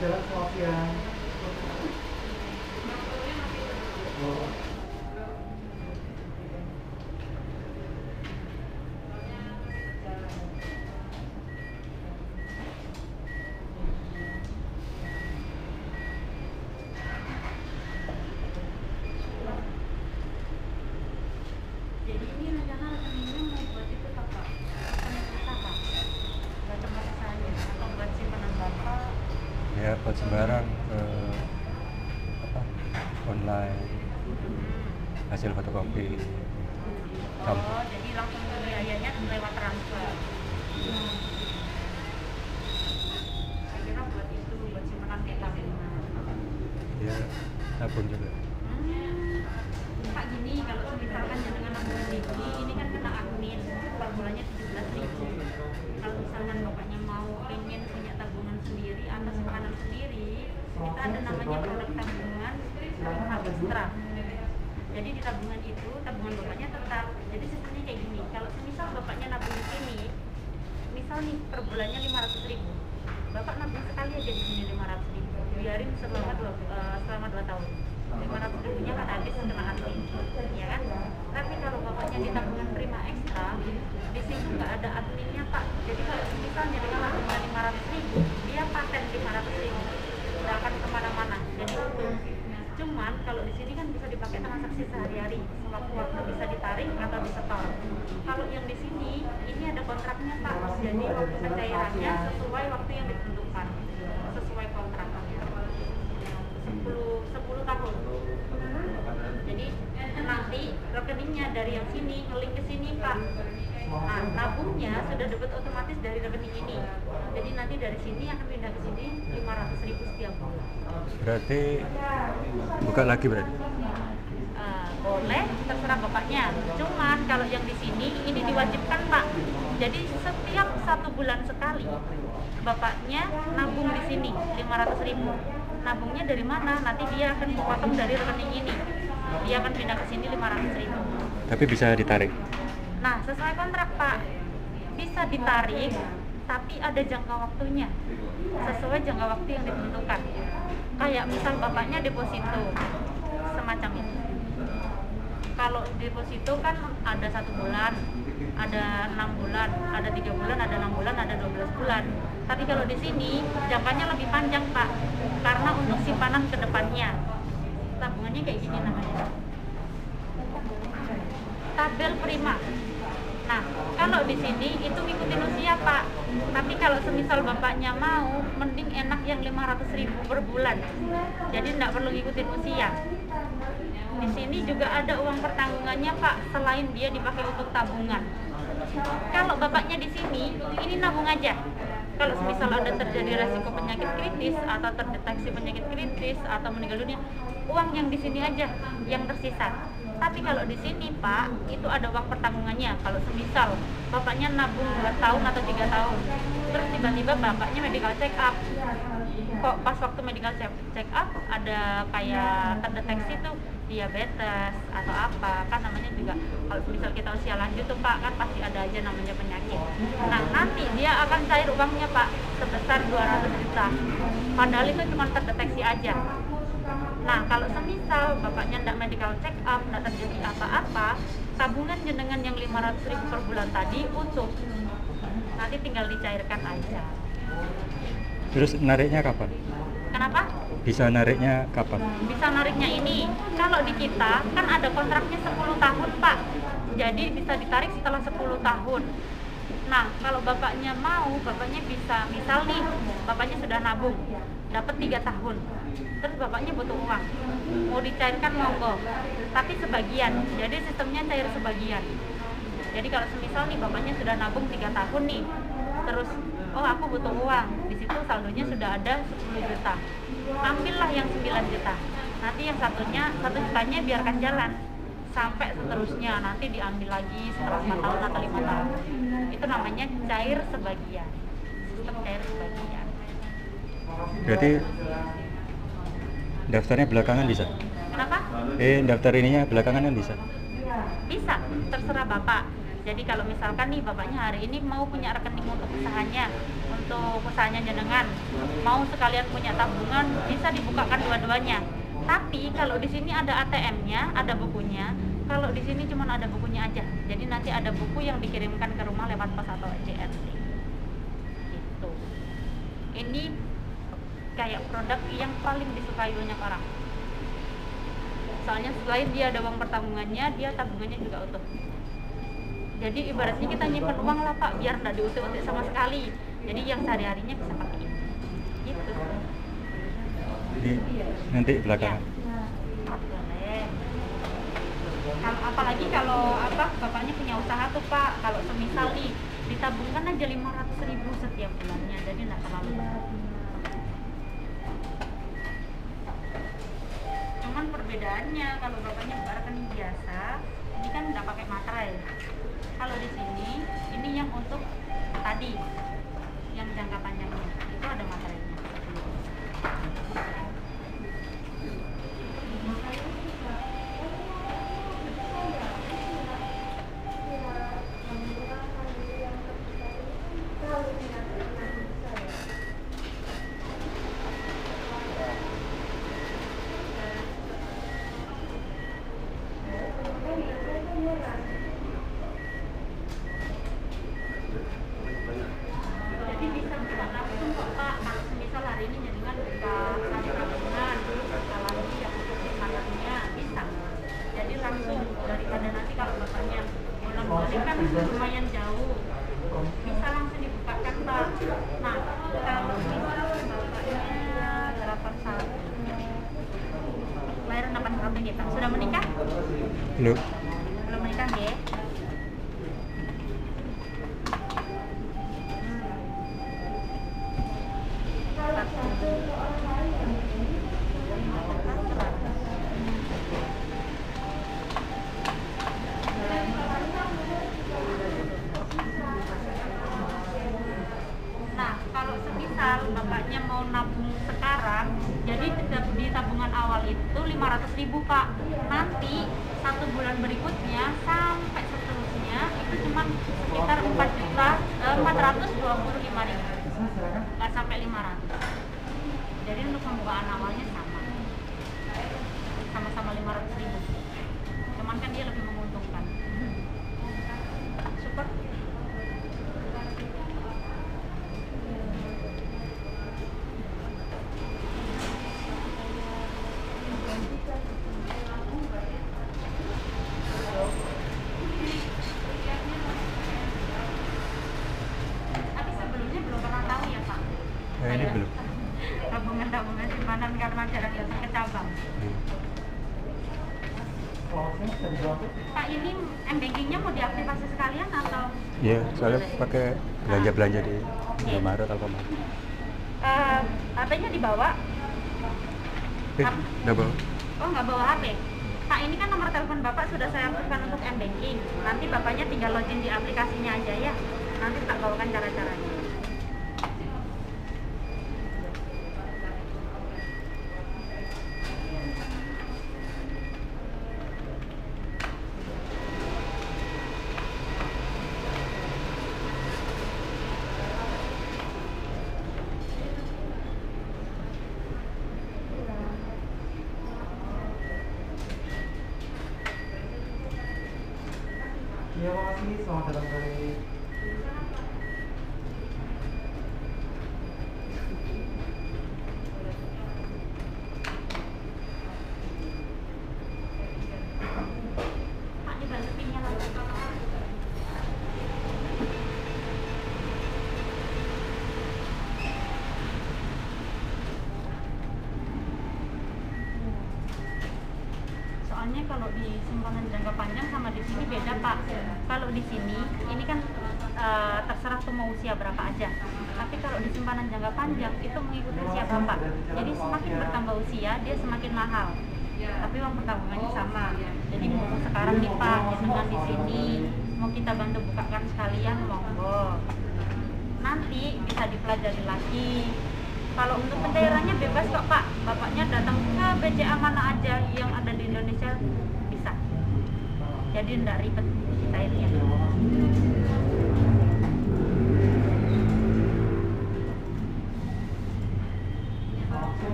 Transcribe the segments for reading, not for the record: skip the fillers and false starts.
Jalan Sofian. Oh. Jadi ini rencana rekeningnya mau buat itu Bapak, rekening usaha, buat tempat usahanya atau buat simpanan Bapak. Ya buat sembarang apa online hasil fotokopi campur. Oh, jadi langsung biayanya lewat transfer. Saya kira buat itu, buat simpanan kita memang. Ya tabung juga. Pak gini, kalau misalkan dengan nabungan ini kan kena admin, per bulannya 17.000. Kalau misalkan bapaknya mau pengen punya tabungan sendiri atau simpanan sendiri, kita ada namanya produk tabungan ekstra. Jadi di tabungan itu, tabungan bapaknya tetap. Jadi sistemnya kayak gini, kalau misal bapaknya nabung di sini, misal nih per bulannya 500.000, bapak nabung sekali aja di sini 500.000, biarin selama 2 tahun. 500.000-nya kan habis kena admin, ya kan? Tapi kalau bapaknya di tabungan prima ekstra, di situ nggak ada adminnya Pak. Jadi kalau misalnya dengan tabungan 500.000, dia paten 500.000, nggak akan kemana-mana. Jadi untung. Cuman kalau di sini kan bisa dipakai transaksi sehari-hari, sewaktu-waktu bisa ditarik atau disetor. Kalau yang di sini, ini ada kontraknya Pak. Jadi waktu pencairannya sesuai waktu yang ditentukan, sesuai kontraknya. 10 tahun. Jadi nanti rekeningnya dari yang sini ngelink ke sini Pak. Nah, tabungnya sudah dapat otomatis dari rekening ini. Jadi nanti dari sini akan pindah ke sini 500.000 setiap bulan. Berarti buka lagi berarti. Boleh, terserah bapaknya. Cuman kalau yang di sini ini diwajibkan Pak. Jadi setiap 1 bulan sekali bapaknya nabung di sini 500.000. Nabungnya dari mana? Nanti dia akan potong dari rekening ini. Dia akan pindah ke sini 500.000. Tapi bisa ditarik. Nah, sesuai kontrak Pak, bisa ditarik, tapi ada jangka waktunya. Sesuai jangka waktu yang ditentukan. Kayak misal bapaknya deposito, semacam itu. Kalau deposito kan ada 1 bulan, ada 6 bulan, ada 3 bulan, ada 6 bulan, ada 12 bulan. Tapi kalau di sini jangkanya lebih panjang Pak, karena untuk simpanan ke depannya. Tabungannya kayak gini namanya, tabel prima. Nah, kalau di sini itu ngikutin usia Pak. Tapi kalau semisal bapaknya mau, mending enak yang 500.000 per bulan. Jadi tidak perlu ngikutin usia. Di sini juga ada uang pertanggungannya Pak, selain dia dipakai untuk tabungan. Kalau bapaknya di sini, ini nabung aja. Kalau semisal ada terjadi resiko penyakit kritis atau terdeteksi penyakit kritis atau meninggal dunia, uang yang di sini aja yang tersisa. Tapi kalau di sini Pak, itu ada uang pertanggungannya. Kalau semisal bapaknya nabung 2 tahun atau 3 tahun, terus tiba-tiba bapaknya medical check up, kok pas waktu medical check up ada kayak terdeteksi tuh diabetes atau apa, kan namanya juga kalau misal kita usia lanjut tuh Pak, kan pasti ada aja namanya penyakit. Nah, nanti dia akan cair uangnya Pak sebesar 200 juta, padahal itu cuma terdeteksi aja. Nah, kalau semisal bapaknya tidak medical check up, tidak terjadi apa-apa, tabungan jenengan yang 500.000 per bulan tadi utuh, nanti tinggal dicairkan aja. Terus nariknya kapan? Kenapa? Bisa nariknya kapan? Bisa nariknya ini, kalau di kita kan ada kontraknya 10 tahun Pak, jadi bisa ditarik setelah 10 tahun. Nah, kalau bapaknya mau, bapaknya bisa, misal nih, bapaknya sudah nabung, dapat 3 tahun, terus bapaknya butuh uang, mau dicairkan monggo, tapi sebagian, jadi sistemnya cair sebagian. Jadi kalau semisal nih, bapaknya sudah nabung 3 tahun nih, terus, oh aku butuh uang, di situ saldonya sudah ada 10 juta, ambillah yang 9 juta, nanti yang 1 jutanya biarkan jalan, sampai seterusnya, nanti diambil lagi setelah 4 tahun atau 5 tahun. Itu namanya cair sebagian, sistem cair sebagian. Berarti daftarnya belakangan bisa? Kenapa? Daftar ininya belakangan kan bisa? Bisa, terserah Bapak. Jadi kalau misalkan nih bapaknya hari ini mau punya rekening untuk usahanya jenengan, mau sekalian punya tabungan, bisa dibukakan dua-duanya. Tapi kalau di sini ada ATM-nya, ada bukunya. Kalau di sini cuma ada bukunya aja. Jadi nanti ada buku yang dikirimkan ke rumah lewat pos atau JNT. Gitu. Ini kayak produk yang paling disukai banyak orang. Soalnya selain dia ada uang pertabungannya, dia tabungannya juga utuh. Jadi ibaratnya kita nyimpen uang lah Pak, biar nggak diutik-utik sama sekali. Jadi yang sehari-harinya bisa pakai ini. Gitu. Nanti belakangan. Ya. Boleh. Apalagi kalau bapaknya punya usaha tuh Pak, kalau semisal nih ditabungkan aja 500.000 setiap bulannya, jadi nggak terlalu berat. Cuman perbedaannya kalau bapaknya buka rekening biasa, ini kan nggak pakai materai. Kalau di sini, ini yang untuk tadi, yang jangka panjangnya, itu ada materainya. Jadi bisa buka langsung kok Pak, kalau misal hari ini jenengan buka tabungan, lagi yang untuk makannya bisa. Jadi langsung daripada nanti kalau bapaknya bolak-balik kan lumayan jauh, bisa langsung dibukakan Pak. Nah kalau misal bapaknya 81, kelahiran 81 gitu, sudah menikah? Belum. Belum menikah ya? Nah, kalau semisal bapaknya mau nabung sekarang, jadi di tabungan awal itu 500.000 Pak. Nanti 1 bulan berikutnya sampai seterusnya itu cuma sekitar 425.000. Nggak sampai 500. Jadi untuk pembukaan awalnya sama-sama 500.000. Cuman kan dia lebih menguntungkan. Super. Tapi sebelumnya belum pernah tahu ya Pak. Ini belum. Tabungan simpanan karena jarang datang ke cabang. Pak, ini m-bankingnya mau diaktifasi sekalian atau? Iya, soalnya pakai belanja di Indomaret Alfamart. HP-nya dibawa? Udah bawa. Oh, nggak bawa HP? Pak, ini kan nomor telepon Bapak sudah saya aktifkan untuk m-banking. Nanti Bapaknya tinggal login di aplikasinya aja ya. Nanti tak bawakan cara-caranya. Iya, makasih. Selamat datang kembali. Pak, dibantu pinnya lagi. Soalnya kalau di simpanan jangka panjang sama di sini beda Pak. Kalau di sini ini kan terserah tuh mau usia berapa aja. Tapi kalau di simpanan jangka panjang itu mengikuti usia Bapak. Jadi semakin bertambah usia dia semakin mahal. Tapi uang pertabungannya sama. Jadi mau sekarang nih Pak, jenengan di sini mau kita bantu bukakan sekalian monggo. Nanti bisa dipelajari lagi. Kalau untuk pencairannya bebas kok Pak. Bapaknya datang ke BCA mana aja yang ada di Indonesia bisa. Jadi enggak ribet. cairnya.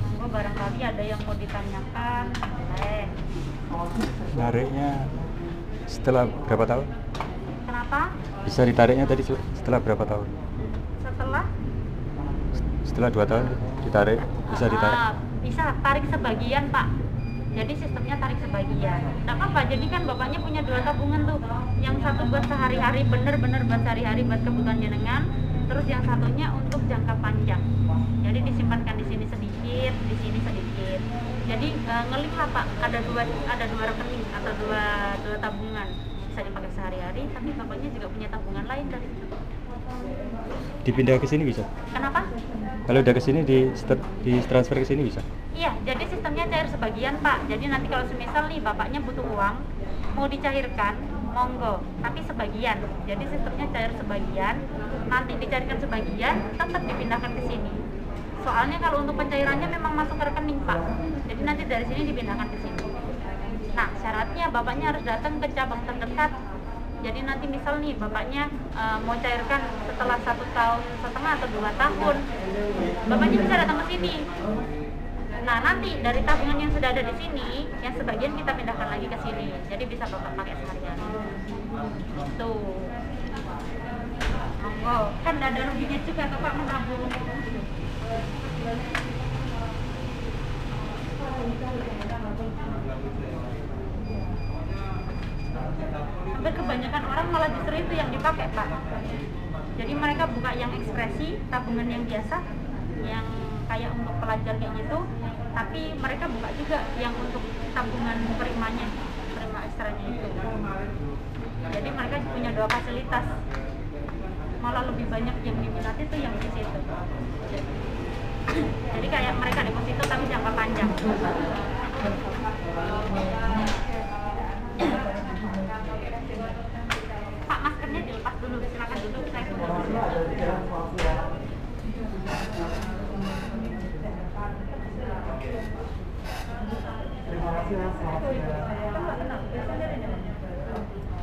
Monggo barangkali ada yang mau ditanyakan, boleh. Nariknya setelah berapa tahun? Kenapa? Bisa ditariknya tadi setelah berapa tahun? Setelah 2 tahun ditarik, bisa ditarik? Bisa, tarik sebagian Pak. Jadi sistemnya tarik sebagian. Nggak apa-apa, jadi kan bapaknya punya 2 tabungan tuh. Yang satu buat sehari-hari, bener-bener buat sehari-hari, buat kebutuhan jenengan. Terus yang satunya untuk jangka panjang. Jadi disimpankan di sini sedikit, di sini sedikit. Jadi ngelihat Pak, ada dua rekening atau dua tabungan. Bisa dipakai sehari-hari, tapi bapaknya juga punya tabungan lain dari itu. Dipindah ke sini bisa? Kenapa? Kalau udah ke sini di transfer ke sini bisa? Iya, jadi sistemnya cair sebagian Pak. Jadi nanti kalau semisal nih bapaknya butuh uang, mau dicairkan, monggo, tapi sebagian. Jadi sistemnya cair sebagian, nanti dicairkan sebagian, tetap dipindahkan ke sini. Soalnya kalau untuk pencairannya memang masuk ke rekening Pak. Jadi nanti dari sini dipindahkan ke sini. Nah, syaratnya bapaknya harus datang ke cabang terdekat. Jadi nanti misal nih bapaknya mau cairkan setelah 1,5 tahun atau 2 tahun, bapaknya bisa datang ke sini. Nah nanti dari tabungan yang sudah ada di sini, yang sebagian kita pindahkan lagi ke sini. Jadi bisa bapak pakai sehari-hari. Tuh, monggo. Kan ada ruginya juga bapak menabung. Hampir kebanyakan orang malah justru itu yang dipakai Pak. Jadi mereka buka yang ekspresi, tabungan yang biasa, yang kayak untuk pelajar kayak gitu, tapi mereka buka juga yang untuk tabungan primanya, prima ekstranya itu. Jadi mereka punya 2 fasilitas, malah lebih banyak yang diminati tuh yang di situ. Jadi kayak mereka deposito tapi jangka panjang. Pak, maskernya dilepas dulu, silakan duduk, saya tunggu. Terima kasih Mas.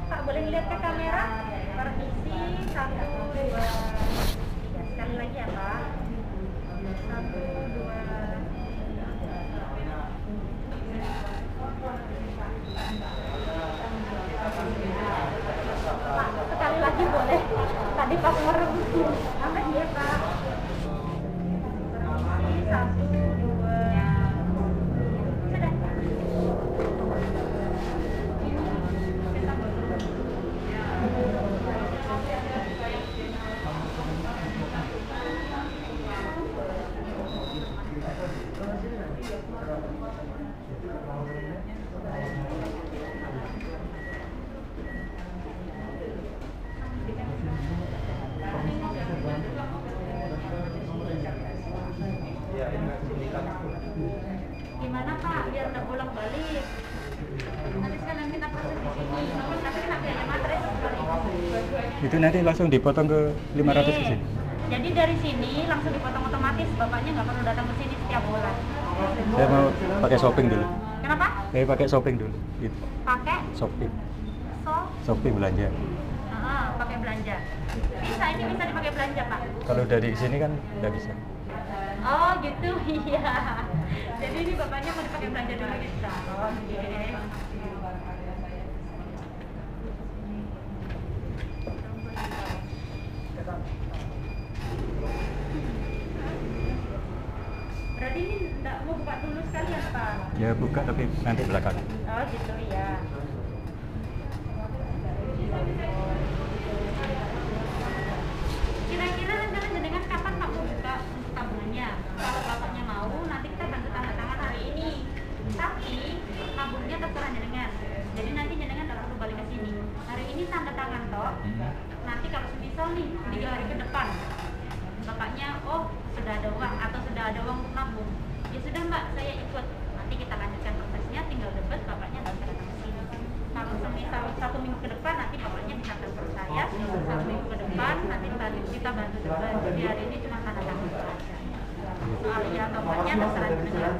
Pak, boleh lihat ke kamera? Permisi, 1, 2, 3. Sekali lagi ya Pak. 1, 2. Pak, sekali lagi boleh. Tadi pas merem. Aman ya Pak. Permisi, 1, 2. Sudah. Gimana Pak, biar nggak bolak balik? Nanti sekalian kita proses di sini. Tapi kena biaya materai sekali. Itu nanti langsung dipotong ke 500 ke sini? Jadi dari sini langsung dipotong otomatis, bapaknya nggak perlu datang ke sini setiap bulan. Saya mau pakai shopping dulu. Kenapa? Saya pakai shopping dulu. Gitu. Pakai Shopping. so, Shopping belanja. pakai belanja. Bisa, ini bisa dipakai belanja Pak. Kalau dari sini kan nggak bisa. Oh gitu, iya. Jadi ini bapaknya mau dipakai belanja dulu bisa. Oke. Berarti ini enggak mau buka dulu sekalian Pak? Ya buka tapi nanti belakangan. Oh gitu ya. Kira-kira rencana jenengan kapan Pak mau buka untuk tabungannya? Kalau bapaknya mau, nanti kita bantu tanda tangan hari ini. Tapi tabungnya terserah jenengan. Jadi nanti jenengan nggak perlu balik ke sini. Hari ini tanda tangan toh. Nanti kalau semisal nih 3 hari ke depan, bapaknya sudah ada uang atau sudah ada uang untuk nabung. Ya sudah Mbak, saya ikut. Nanti kita lanjutkan prosesnya, tinggal debet bapaknya nggak usah datang ke sini. Kalau semisal 1 minggu ke depan nanti bapaknya bisa transfer saya. 1 minggu ke depan nanti kita bantu debet. Jadi hari ini cuma tanda tangan saja. Soal ya tokonya terserah jenengan.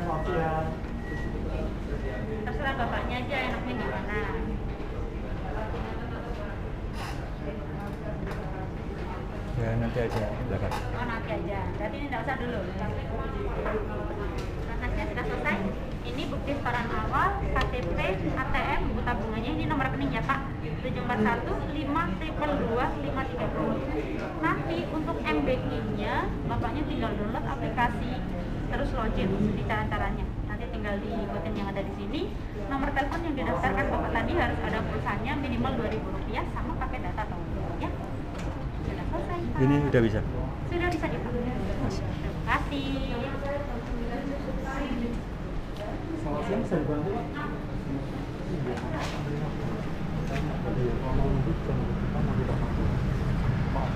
Terserah bapaknya aja enaknya gimana. Ya nanti aja belakang. Oh nanti aja, berarti ini nggak usah dulu. Transaksinya sudah selesai. Ini bukti setoran awal, KTP, ATM, buku tabungannya. Ini nomor rekening ya Pak, 741-522-530. Nanti untuk MBK-nya, bapaknya tinggal download aplikasi, terus login di cara-caranya. Nanti tinggal diikutin yang ada di sini. Nomor telepon yang didaftarkan bapak tadi harus ada pulsanya minimal Rp2.000 sama pakai data tahun ya. Sudah selesai Pak. Ini udah bisa. Sudah bisa dipakai. Terima kasih. Selamat siang, bisa dibantu? Iya, kalau mau nunggu, kita mau kita panggil. Maaf,